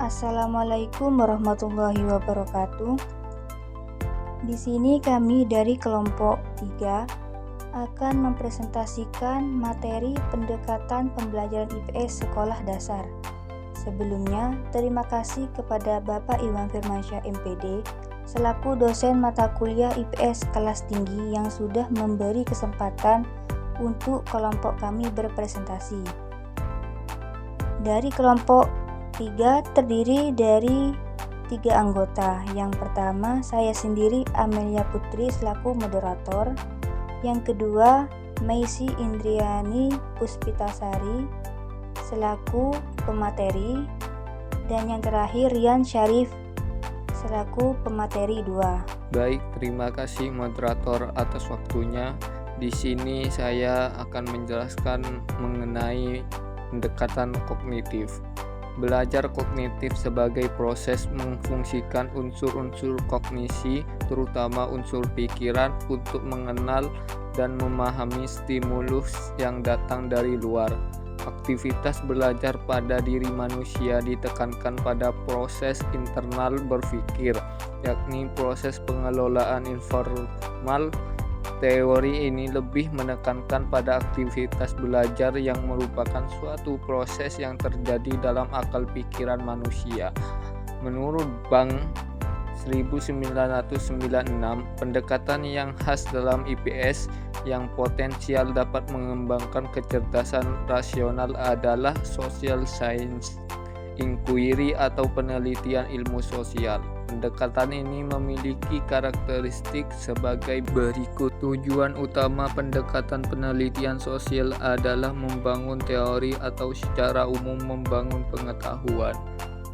Assalamualaikum warahmatullahi wabarakatuh. Di sini kami dari kelompok 3 akan mempresentasikan materi pendekatan pembelajaran IPS sekolah dasar. Sebelumnya, terima kasih kepada Bapak Iwan Firmansyah MPD selaku dosen mata kuliah IPS kelas tinggi yang sudah memberi kesempatan untuk kelompok kami berpresentasi. Dari kelompok 3 terdiri dari 3 anggota. Yang pertama, saya sendiri Amelia Putri selaku moderator. Yang kedua, Meisi Indriani Puspitasari selaku pemateri. Dan yang terakhir, Rian Syarif selaku pemateri 2. Baik, terima kasih moderator atas waktunya. Di sini saya akan menjelaskan mengenai pendekatan kognitif. Belajar kognitif sebagai proses memfungsikan unsur-unsur kognisi, terutama unsur pikiran, untuk mengenal dan memahami stimulus yang datang dari luar. Aktivitas belajar pada diri manusia ditekankan pada proses internal berpikir, yakni proses pengelolaan informal. Teori ini lebih menekankan pada aktivitas belajar yang merupakan suatu proses yang terjadi dalam akal pikiran manusia. Menurut Bang 1996, pendekatan yang khas dalam IPS yang potensial dapat mengembangkan kecerdasan rasional adalah social science inquiry atau penelitian ilmu sosial. Pendekatan ini memiliki karakteristik sebagai berikut. Tujuan utama pendekatan penelitian sosial adalah membangun teori atau secara umum membangun pengetahuan.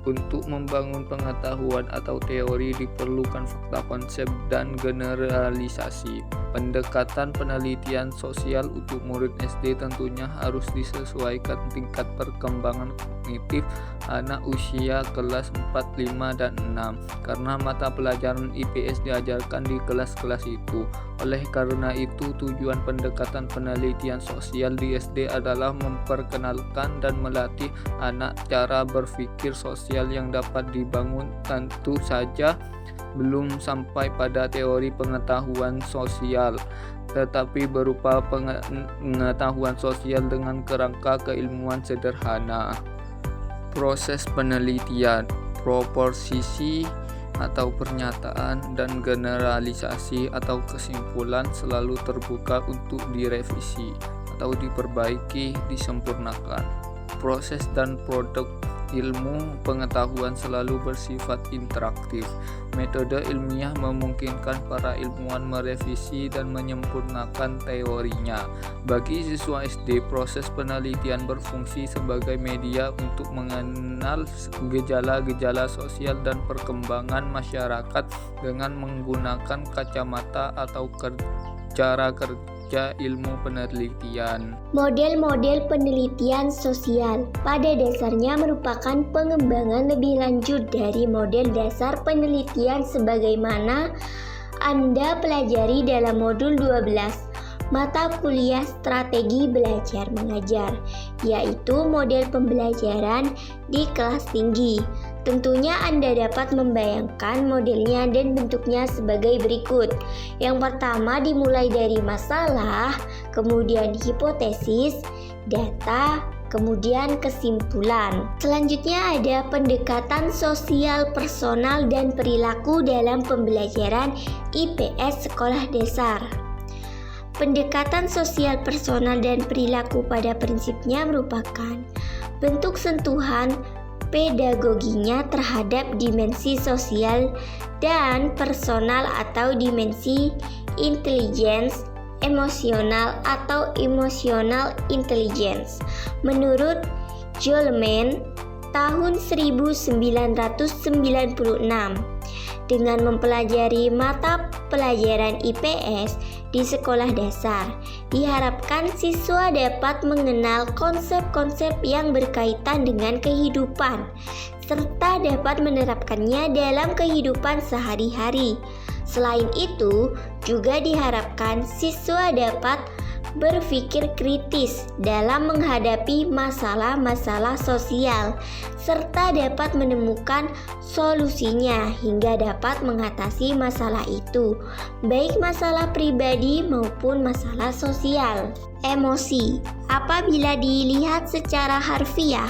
Untuk membangun pengetahuan atau teori diperlukan fakta konsep dan generalisasi. Pendekatan penelitian sosial untuk murid SD tentunya harus disesuaikan tingkat perkembangan kognitif anak usia kelas 4, 5, dan 6 karena mata pelajaran IPS diajarkan di kelas-kelas itu. Oleh karena itu, tujuan pendekatan penelitian sosial di SD adalah memperkenalkan dan melatih anak cara berpikir sosial yang dapat dibangun. Tentu saja belum sampai pada teori pengetahuan sosial, tetapi berupa pengetahuan sosial dengan kerangka keilmuan sederhana. Proses penelitian, proposisi atau pernyataan, dan generalisasi atau kesimpulan selalu terbuka untuk direvisi atau diperbaiki, disempurnakan. Proses dan produk ilmu pengetahuan selalu bersifat interaktif. Metode ilmiah memungkinkan para ilmuwan merevisi dan menyempurnakan teorinya. Bagi siswa SD, proses penelitian berfungsi sebagai media untuk mengenal gejala-gejala sosial dan perkembangan masyarakat dengan menggunakan kacamata atau cara kerja ilmu penelitian. Model-model penelitian sosial pada dasarnya merupakan pengembangan lebih lanjut dari model dasar penelitian sebagaimana Anda pelajari dalam modul 12 mata kuliah strategi belajar mengajar, yaitu model pembelajaran di kelas tinggi. Tentunya Anda dapat membayangkan modelnya dan bentuknya sebagai berikut. Yang pertama dimulai dari masalah, kemudian hipotesis, data, kemudian kesimpulan. Selanjutnya ada pendekatan sosial personal dan perilaku dalam pembelajaran IPS sekolah dasar. Pendekatan sosial personal dan perilaku pada prinsipnya merupakan bentuk sentuhan pedagoginya terhadap dimensi sosial dan personal atau dimensi intelligence emosional atau emotional intelligence. Menurut Goleman tahun 1996, dengan mempelajari mata pelajaran IPS di sekolah dasar, diharapkan siswa dapat mengenal konsep-konsep yang berkaitan dengan kehidupan, serta dapat menerapkannya dalam kehidupan sehari-hari. Selain itu, juga diharapkan siswa dapat berpikir kritis dalam menghadapi masalah-masalah sosial, serta dapat menemukan solusinya hingga dapat mengatasi masalah itu, baik masalah pribadi maupun masalah sosial. Emosi, apabila dilihat secara harfiah,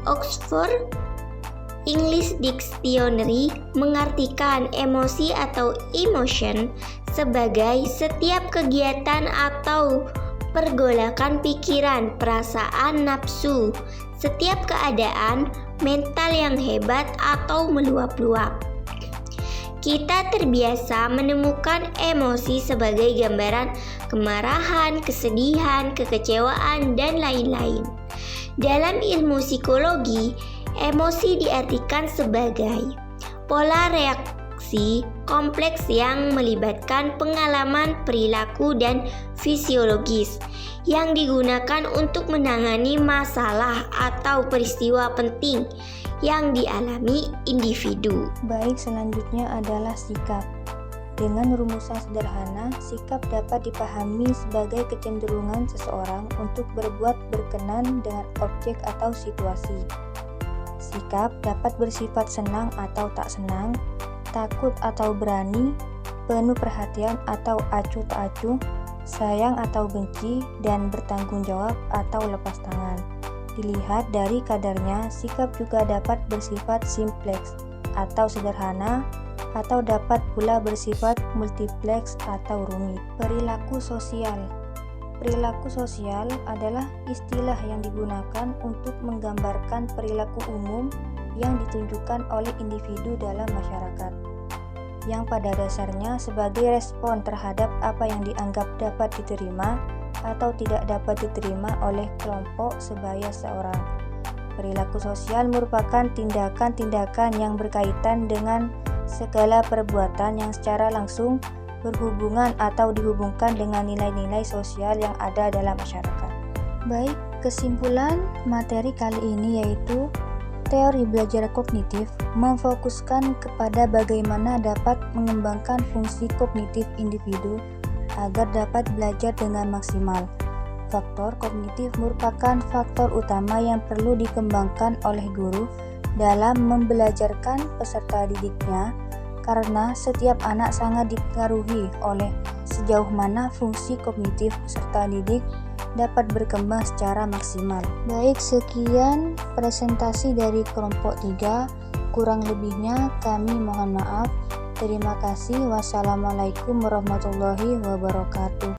Oxford English Dictionary mengartikan emosi atau emotion sebagai setiap kegiatan atau pergolakan pikiran, perasaan, nafsu, setiap keadaan mental yang hebat atau meluap-luap. Kita terbiasa menemukan emosi sebagai gambaran kemarahan, kesedihan, kekecewaan, dan lain-lain. Dalam ilmu psikologi, emosi diartikan sebagai pola reaksi kompleks yang melibatkan pengalaman, perilaku, dan fisiologis yang digunakan untuk menangani masalah atau peristiwa penting yang dialami individu. Baik, selanjutnya adalah sikap. Dengan rumusan sederhana, sikap dapat dipahami sebagai kecenderungan seseorang untuk berbuat berkenan dengan objek atau situasi. Sikap dapat bersifat senang atau tak senang, takut atau berani, penuh perhatian atau acuh tak acuh, sayang atau benci, dan bertanggung jawab atau lepas tangan. Dilihat dari kadarnya, sikap juga dapat bersifat simpleks atau sederhana, atau dapat pula bersifat multipleks atau rumit. Perilaku sosial. Perilaku sosial adalah istilah yang digunakan untuk menggambarkan perilaku umum yang ditunjukkan oleh individu dalam masyarakat, yang pada dasarnya sebagai respon terhadap apa yang dianggap dapat diterima atau tidak dapat diterima oleh kelompok sebaya seorang. Perilaku sosial merupakan tindakan-tindakan yang berkaitan dengan segala perbuatan yang secara langsung berhubungan atau dihubungkan dengan nilai-nilai sosial yang ada dalam masyarakat. Baik, kesimpulan materi kali ini yaitu teori belajar kognitif memfokuskan kepada bagaimana dapat mengembangkan fungsi kognitif individu agar dapat belajar dengan maksimal. Faktor kognitif merupakan faktor utama yang perlu dikembangkan oleh guru dalam membelajarkan peserta didiknya, karena setiap anak sangat dipengaruhi oleh sejauh mana fungsi kognitif peserta didik dapat berkembang secara maksimal. Baik, sekian presentasi dari kelompok 3. Kurang lebihnya kami mohon maaf. Terima kasih. Wassalamualaikum warahmatullahi wabarakatuh.